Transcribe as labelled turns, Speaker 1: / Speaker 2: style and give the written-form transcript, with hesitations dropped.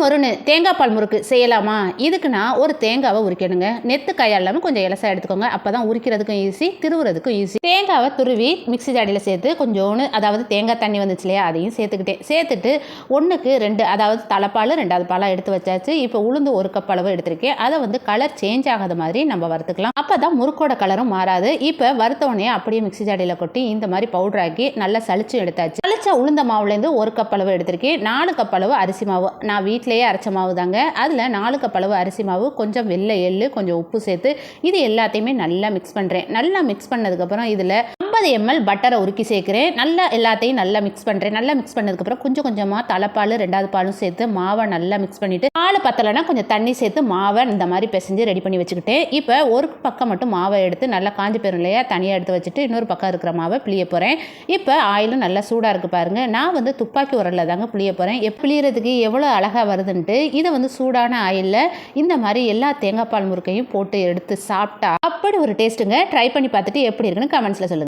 Speaker 1: மொறுன்னு தேங்காய் பால் முறுக்கு செய்யலாமா? இதுக்கு நான் ஒரு தேங்காவை உரிக்கணுங்க. நெத்து காயாக இல்லாமல் கொஞ்சம் இலசாக எடுத்துக்கோங்க. அப்போ தான் உரிக்கிறதுக்கும் ஈஸி, திருவுறதுக்கும் ஈஸி. தேங்காவை துருவி மிக்ஸி ஜாடியில் சேர்த்து கொஞ்சோன்னு, அதாவது தேங்காய் தண்ணி வந்துச்சு இல்லையா, அதையும் சேர்த்துட்டு 1க்கு 2, அதாவது தலைப்பால் 2வது பாலாக எடுத்து வச்சாச்சு. இப்போ உளுந்து 1 கப் அளவு எடுத்திருக்கேன். அதை கலர் சேஞ்ச் ஆகாத மாதிரி நம்ம வறுத்துக்கலாம். அப்போ தான் முறுக்கோட கலரும் மாறாது. இப்போ வறுத்த உடனே அப்படியே மிக்ஸி ஜாடியில் கொட்டி இந்த மாதிரி பவுடர் ஆக்கி நல்லா சளிச்சு எடுத்தாச்சு. சளிச்ச உளுந்த மாவுலேருந்து 1 கப் அளவு எடுத்திருக்கேன். 4 கப் அளவு அரிசி மாவு, நான் வீட்டிலேயே அரைச்ச மாவு தாங்க. அதில் 4 கப் அளவு அரிசி மாவு, கொஞ்சம் வெள்ளை எள்ளு, கொஞ்சம் உப்பு சேர்த்து இது எல்லாத்தையுமே நல்லா மிக்ஸ் பண்ணுறேன். நல்லா மிக்ஸ் பண்ணதுக்கப்புறம் இதில் 50 ml பட்டரை உருக்கி சேர்க்குறேன். நல்லா எல்லாத்தையும் நல்லா மிக்ஸ் பண்ணுறேன். நல்லா மிக்ஸ் பண்ணதுக்கப்புறம் கொஞ்சம் கொஞ்சமாக தலைப்பால் 2வது பாலும் சேர்த்து மாவை நல்லா மிக்ஸ் பண்ணிவிட்டு, பால் பத்தலைன்னா கொஞ்சம் தண்ணி சேர்த்து மாவை இந்த மாதிரி பிசைஞ்சு ரெடி பண்ணி வச்சுக்கிட்டேன். இப்போ ஒரு பக்கம் மட்டும் மாவை எடுத்து நல்லா காஞ்சி போயிடும் இல்லையா, தனியாக எடுத்து வச்சுட்டு இன்னொரு பக்கம் இருக்கிற மாவை பிழிய போகிறேன். இப்போ ஆயிலும் நல்லா சூடாக இருக்குது பாருங்கள். நான் துப்பாக்கி உரலில் தாங்க பிழிய போகிறேன். பிழியறதுக்கு எவ்வளோ அழகாக வருதுன்ட்டு. இதை சூடான ஆயிலில் இந்த மாதிரி எல்லா தேங்காய் பால் முறுக்கையும் போட்டு எடுத்து சாப்பிட்டா அப்படி ஒரு டேஸ்ட்டுங்க. ட்ரை பண்ணி பார்த்துட்டு எப்படி இருக்குன்னு கமெண்ட்ஸில் சொல்லுங்கள்.